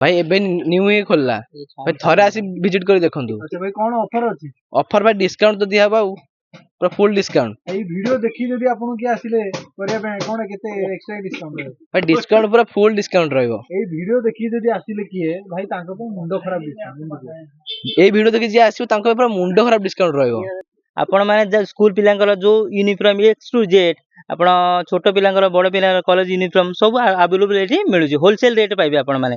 भाई एबे न्यू ही खोलला भाई थरे आसी विजिट कर देखंतु। अच्छा भाई कौन ऑफर अछि? ऑफर भाई डिस्काउंट तो दिया बा पूरा फुल डिस्काउंट। एई वीडियो देखि जदि आपन के आसिले करिया पे कोन केते एक्स्ट्रा डिस्काउंट रहबो? भाई डिस्काउंट पूरा फुल डिस्काउंट रहइबो। एई वीडियो देखि जदि आसिले किए भाई तांको पे मुंडो खराब डिस्काउंट। एई वीडियो देखि जे आसीउ तांको पूरा मुंडो खराब डिस्काउंट रहइबो। आपण माने स्कूल पिलांकर जो यूनिफॉर्म एक्स टू जेड आपण छोट पिलांकर बड़ पिलांकर कॉलेज यूनिफॉर्म सब अवेलेबल एठी मिलुची होलसेल रेट पाइबे आपण माने।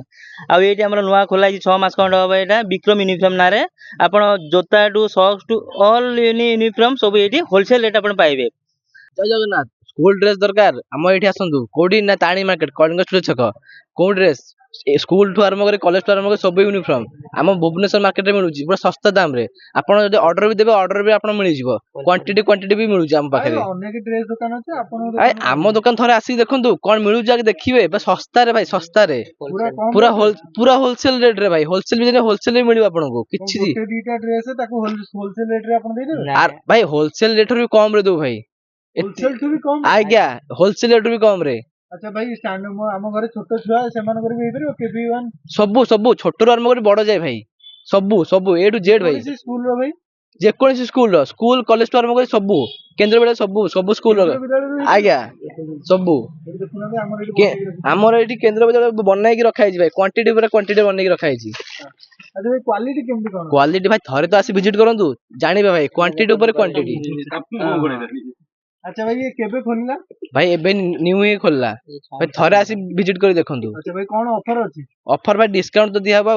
आ एठी हमर नुवा खोला 6 मास खंड होबा एटा विक्रम यूनिफॉर्म नारे आपण जोता to socks to all uniform सब एठी होलसेल रेट आपण पाइबे। जय जगन्नाथ स्कूल ड्रेस दरकार हम एठी आसंतु कोडी ना ताणी मार्केट कलिंग स्टूडियो छक को ड्रेस स्कूल ठू आरंभ कर कॉलेज ठू आरंभ कर सब यूनिफॉर्म आम भुवनेश्वर मार्केट रे मिलुची पूरा सस्ता दाम रे। आपण जदि ऑर्डर भी देबे ऑर्डर भी आपण मिलि जिवो क्वांटिटी भी मिलुची हम पाखरे। अनेक ड्रेस दुकान अछि आपण भाई आम दुकान थरे आसी देखंतु कोन मिलुची आके देखिबे बस सस्ता रे भाई सस्ता रे पूरा होलसेल रेट रे भाई होलसेल भी होलसेल भी मिलिबो आपनको किछि दी गोटे दीटा ड्रेस ताको होलसेल रेट रे आपण दे देबे? आर भाई होलसेल रेट भी कम रे दो भाई होलसेल ठू भी कम आज्ञा होलसेल रेट भी कम रे। अच्छा भाई स्टैंड हम घरे छोट छुआ सेमान कर भी हेतरो केबी1 सब छोटो आरंभ कर बड़ जाए भाई सब ए टू जेड भाई स्कूल रो भाई जे कोनसी स्कूल कॉलेज टू आरंभ कर सब केंद्र विद्यालय सब स्कूल रो आज्ञा सब हमर एठी केंद्र विद्यालय बनाई के रखा है भाई क्वांटिटी पूरा क्वांटिटी बनाई के रखा है। अच्छा भाई क्वालिटी केमती कोन? क्वालिटी भाई थरे तो आसी विजिट करंतु जानिबे भाई क्वांटिटी ऊपर क्वांटिटी। अच्छा भाई ये केबे खोलला? भाई एबे न्यू ही खोलला भाई थरे आसी विजिट कर देखंतु। अच्छा भाई कौन ऑफर अछि? ऑफर भाई डिस्काउंट तो दिया बा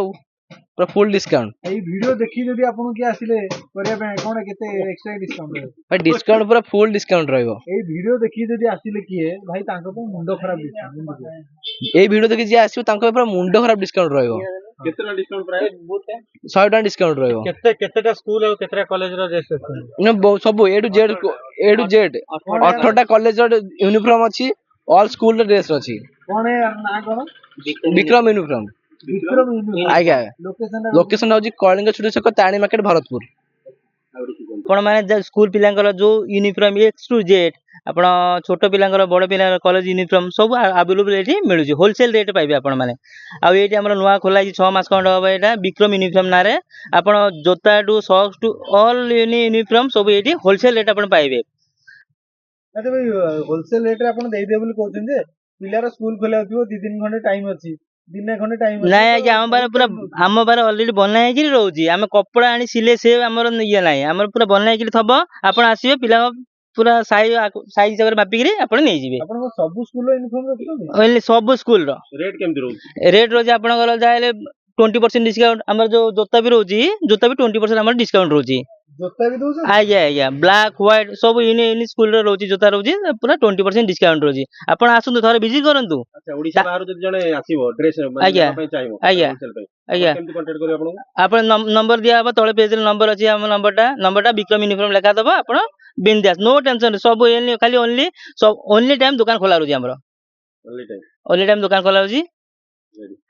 पूरा फुल डिस्काउंट। एई वीडियो देखि जदि आपन के आसिले करिया पे कोन केते एक्स्ट्रा डिस्काउंट रहबो? भाई डिस्काउंट पूरा फुल डिस्काउंट रहइबो। एई वीडियो देखि जदि आसिले किए भाई तांको पे मुंडो खराब डिस्काउंट। एई वीडियो देखि जे आसीउ तांको पूरा मुंडो खराब डिस्काउंट रहइबो। केतना डिस्काउंट प्राइस बहुत है? 100 टका डिस्काउंट रहइबो। केतेटा स्कूल और केतेटा कॉलेज रो ड्रेस अछि? न सब ए टू जेड 18 टा कॉलेज रो यूनिफॉर्म अछि ऑल स्कूल रो ड्रेस अछि। कोन है ना कोन? विक्रम यूनिफॉर्म विक्रम यूनिफॉर्म आज्ञा लोकेशन होची कलिंग स्टूडियो छक ताणी मार्केट भरतपुर। आपण माने स्कूल पिलांकर जो यूनिफॉर्म एक्स टू जेड आपण छोट पिलांकर बड़ पिलांकर कॉलेज यूनिफॉर्म सब अवेलेबल एठी मिलुची होलसेल रेट पाइबे आपण माने। आ एठी हमर नुवा खोला 6 मास खंड होबा एटा विक्रम यूनिफॉर्म नारे आपण जोता to socks to all uniform सब एठी होलसेल रेट आपण पाइबे। अच्छा भाई होलसेल रेट रे आपण देई दे बोली कहउछन जे पिलार स्कूल खोला होतिबो 2-3 घंटे टाइम अछि दिने खंडे टाइम अछि। नाय आज्ञा हम बारे ऑलरेडी बना हेकि रहउची आमे कपड़ा आनी सिले से हमर इया नाही हमर पूरा बना हेकि थबो आपण आसीबे पिला पूरा साइज हिसाब रे मापी के आपण नै जिवे। आपण को सब स्कूल रो यूनिफॉर्म रखछोनी? ओनली सब स्कूल रो रेट केमति रहउची? रेट रोज आपण गलो जायले 20% डिस्काउंट हमर जो जोता भी रहउची जोता भी 20% हमर डिस्काउंट रहउची। जोता भी दोछ? आज्ञा ब्लैक व्हाइट सब इन स्कूल रे रहउची जोता रहउची पूरा 20% डिस्काउंट रहउची आपण आसुन थोर विजिट करंतु। अच्छा ओडिसा बाहर जदि जणे आसीबो ड्रेस आज्ञा पे चाहिबो होलसेल पे आज्ञा केमति कांटेक्ट करियो आपण? आपण नंबर दिया बा तळे पेज रे नंबर अछि हम नंबरटा विक्रम यूनिफॉर्म लेखा दबो आपण बिंदास नो टेंशन सब खाली ओनली टाइम दुकान खोला रहउची हमरो ओनली टाइम दुकान खोला रहउची।